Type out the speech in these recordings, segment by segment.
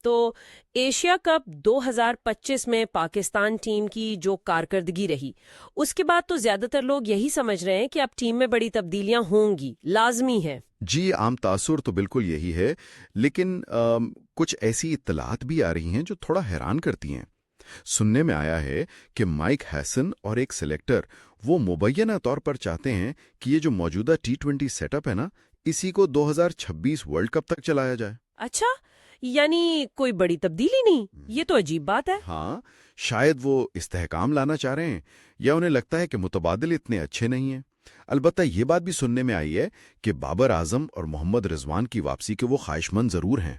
تو Asia cup 2025 میں Pakistan team کی جو کارکردگی رہی، اس کے بعد تو زیادہ تر لوگ یہی سمجھ رہے ہیں کہ اب ٹیم میں بڑی تبدیلیاں ہوں گی، لازمی ہے۔ جی، عام تاثر تو بالکل یہی ہے، لیکن کچھ ایسی اطلاعات بھی آ رہی ہیں جو تھوڑا حیران کرتی ہیں۔ سننے میں آیا ہے کہ مائک ہیسن اور ایک سلیکٹر وہ مبینہ طور پر چاہتے ہیں کہ یہ جو موجودہ T20 سیٹ اپ ہے نا، اسی کو 2026 ورلڈ کپ تک چلایا جائے۔ اچھا، یعنی کوئی بڑی تبدیلی نہیں؟ یہ تو عجیب بات ہے۔ ہاں، شاید وہ استحکام لانا چاہ رہے ہیں، یا انہیں لگتا ہے کہ متبادل اتنے اچھے نہیں ہیں۔ البتہ یہ بات بھی سننے میں آئی ہے کہ بابر اعظم اور محمد رضوان کی واپسی کے وہ خواہش مند ضرور ہیں۔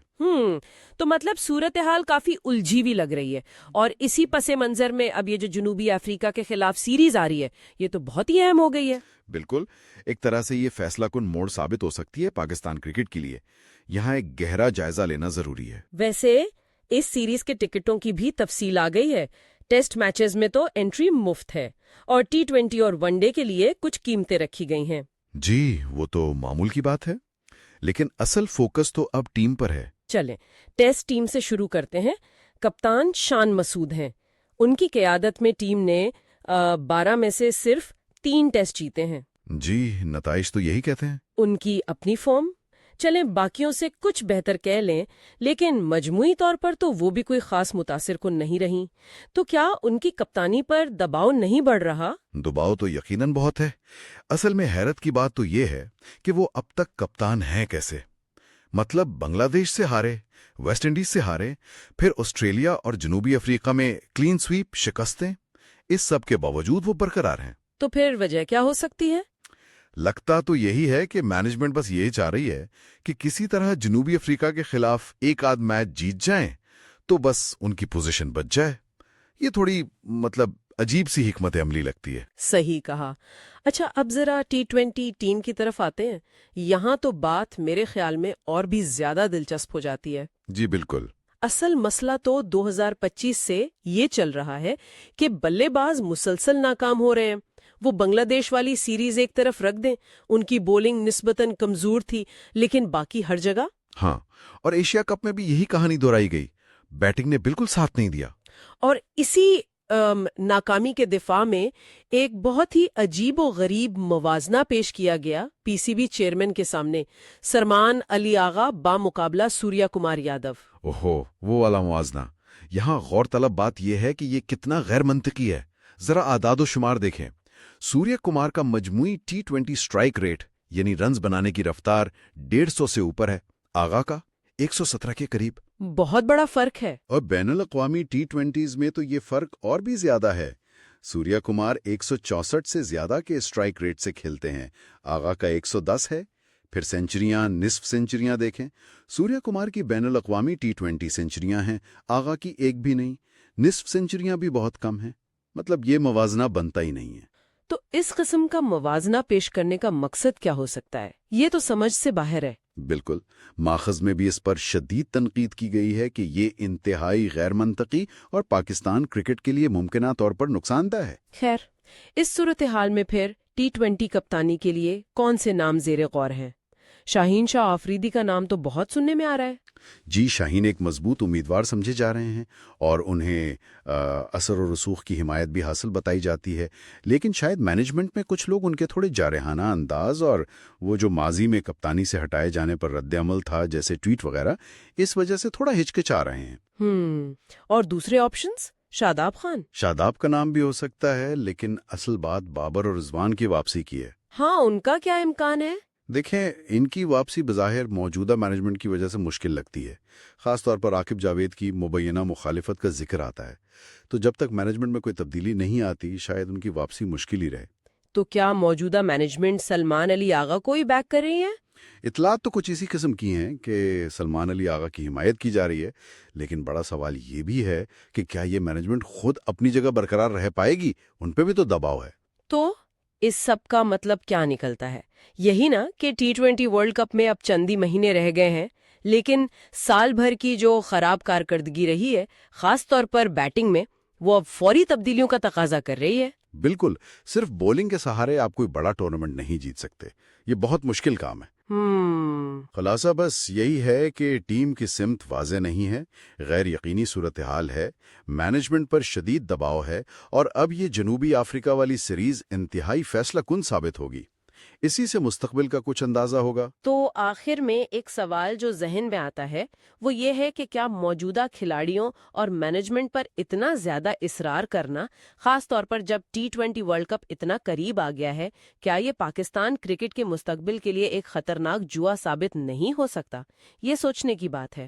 تو مطلب صورتحال کافی الجھی ہوئی لگ رہی ہے، اور اسی پس منظر میں اب یہ جو جنوبی افریقہ کے خلاف سیریز آ رہی ہے، یہ تو بہت ہی اہم ہو گئی ہے۔ بالکل، ایک طرح سے یہ فیصلہ کن موڑ ثابت ہو سکتی ہے پاکستان کرکٹ کے لیے۔ یہاں ایک گہرا جائزہ لینا ضروری ہے۔ ویسے اس سیریز کے ٹکٹوں کی بھی تفصیل آ گئی ہے۔ ٹیسٹ میچز میں تو انٹری مفت ہے، اور T20 اور ون ڈے کے لیے کچھ قیمتیں رکھی گئی ہیں۔ جی، وہ تو معمول کی بات ہے، لیکن اصل فوکس تو اب ٹیم پر ہے۔ چلیں ٹیسٹ ٹیم سے شروع کرتے ہیں۔ کپتان شان مسعود ہیں، ان کی قیادت میں ٹیم نے 12 میں سے صرف 3 ٹیسٹ جیتے ہیں۔ جی، نتائج تو یہی کہتے ہیں۔ ان کی اپنی فارم چلیں باقیوں سے کچھ بہتر کہہ لیں، لیکن مجموعی طور پر تو وہ بھی کوئی خاص متاثر کن نہیں رہیں۔ تو کیا ان کی کپتانی پر دباؤ نہیں بڑھ رہا؟ دباؤ تو یقیناً بہت ہے۔ اصل میں حیرت کی بات تو یہ ہے کہ وہ اب تک کپتان ہیں کیسے؟ مطلب بنگلہ دیش سے ہارے، ویسٹ انڈیز سے ہارے، پھر آسٹریلیا اور جنوبی افریقہ میں کلین سویپ شکستیں، اس سب کے باوجود وہ برقرار ہیں۔ تو پھر وجہ کیا ہو سکتی ہے؟ لگتا تو یہی ہے کہ مینجمنٹ بس یہی چاہ رہی ہے کہ کسی طرح جنوبی افریقہ کے خلاف ایک آدھ میچ جیت جائیں تو بس ان کی پوزیشن بچ جائے۔ یہ تھوڑی عجیب سی حکمت عملی لگتی ہے۔ صحیح کہا۔ اچھا، اب ذرا T20 ٹیم کی طرف آتے ہیں۔ یہاں تو بات میرے خیال میں اور بھی زیادہ دلچسپ ہو جاتی ہے۔ جی بالکل۔ اصل مسئلہ تو 2025 سے یہ چل رہا ہے کہ بلے باز مسلسل ناکام ہو رہے ہیں۔ وہ بنگلہ دیش والی سیریز ایک طرف رکھ دیں، ان کی بولنگ نسبتاً کمزور تھی، لیکن باقی ہر جگہ۔ ہاں، اور ایشیا کپ میں بھی یہی کہانی دہرائی گئی، بیٹنگ نے بالکل ساتھ نہیں دیا۔ اور اسی ناکامی کے دفاع میں ایک بہت ہی عجیب و غریب موازنہ پیش کیا گیا PCB چیئرمین کے سامنے، سرمان علی آغا بامقابلہ سوریا کمار یادو۔ اوہو، وہ والا موازنہ۔ یہاں غور طلب بات یہ ہے کہ یہ کتنا غیر منطقی ہے۔ ذرا اعداد و شمار دیکھیں۔ سوریا کمار کا مجموعی T20 سٹرائک ریٹ یعنی رنز بنانے کی رفتار 150 سے اوپر ہے، آغا کا 117 کے قریب۔ بہت بڑا فرق ہے۔ اور بین الاقوامی T20s میں تو یہ فرق اور بھی زیادہ ہے۔ سوریا کمار 164 سے زیادہ کے اسٹرائک ریٹ سے کھیلتے ہیں، آغا کا 110 ہے۔ پھر سینچریاں، نصف سینچریاں دیکھیں۔ سوریا کمار کی بین الاقوامی T20 سینچریاں ہیں، آغا کی ایک بھی نہیں، نصف سینچریاں بھی بہت کم ہیں۔ مطلب یہ موازنہ بنتا ہی نہیں ہے۔ تو اس قسم کا موازنہ پیش کرنے کا مقصد کیا ہو سکتا ہے؟ یہ تو سمجھ سے باہر ہے۔ بالکل، ماخذ میں بھی اس پر شدید تنقید کی گئی ہے کہ یہ انتہائی غیر منطقی اور پاکستان کرکٹ کے لیے ممکنہ طور پر نقصان دہ ہے۔ خیر، اس صورتحال میں پھر T20 کپتانی کے لیے کون سے نام زیر غور ہیں؟ شاہین شاہ آفریدی کا نام تو بہت سننے میں آ رہا ہے۔ جی، شاہین ایک مضبوط امیدوار سمجھے جا رہے ہیں، اور انہیں اثر و رسوخ کی حمایت بھی حاصل بتائی جاتی ہے، لیکن شاید مینجمنٹ میں کچھ لوگ ان کے تھوڑے جارحانہ انداز اور وہ جو ماضی میں کپتانی سے ہٹائے جانے پر رد عمل تھا جیسے ٹویٹ وغیرہ، اس وجہ سے تھوڑا ہچکچا رہے ہیں۔ اور دوسرے آپشنز؟ شاداب خان؟ شاداب کا نام بھی ہو سکتا ہے، لیکن اصل بات بابر اور رضوان کی واپسی کی ہے۔ ہاں، ان کا کیا امکان ہے؟ دیکھیں، ان کی واپسی بظاہر موجودہ مینجمنٹ کی وجہ سے مشکل لگتی ہے، خاص طور پر عاقب جاوید کی مبینہ مخالفت کا ذکر آتا ہے، تو جب تک مینجمنٹ میں کوئی تبدیلی نہیں آتی شاید ان کی واپسی مشکل ہی رہے۔ تو کیا موجودہ مینجمنٹ سلمان علی آغا کو ہی بیک کر رہی ہے؟ اطلاعات تو کچھ اسی قسم کی ہیں کہ سلمان علی آغا کی حمایت کی جا رہی ہے، لیکن بڑا سوال یہ بھی ہے کہ کیا یہ مینجمنٹ خود اپنی جگہ برقرار رہ پائے گی؟ ان پہ بھی تو دباؤ ہے۔ تو اس سب کا مطلب کیا نکلتا ہے؟ یہی نا کہ T20 ورلڈ کپ میں اب چند ہی مہینے رہ گئے ہیں، لیکن سال بھر کی جو خراب کارکردگی رہی ہے، خاص طور پر بیٹنگ میں، وہ اب فوری تبدیلیوں کا تقاضا کر رہی ہے۔ بالکل، صرف بولنگ کے سہارے آپ کوئی بڑا ٹورنامنٹ نہیں جیت سکتے، یہ بہت مشکل کام ہے۔ خلاصہ بس یہی ہے کہ ٹیم کی سمت واضح نہیں ہے، غیر یقینی صورتحال ہے، مینجمنٹ پر شدید دباؤ ہے، اور اب یہ جنوبی افریقہ والی سیریز انتہائی فیصلہ کن ثابت ہوگی۔ اسی سے مستقبل کا کچھ اندازہ ہوگا۔ تو آخر میں ایک سوال جو ذہن میں آتا ہے وہ یہ ہے کہ کیا موجودہ کھلاڑیوں اور مینجمنٹ پر اتنا زیادہ اصرار کرنا، خاص طور پر جب T20 ورلڈ کپ اتنا قریب آ گیا ہے، کیا یہ پاکستان کرکٹ کے مستقبل کے لیے ایک خطرناک جوا ثابت نہیں ہو سکتا؟ یہ سوچنے کی بات ہے۔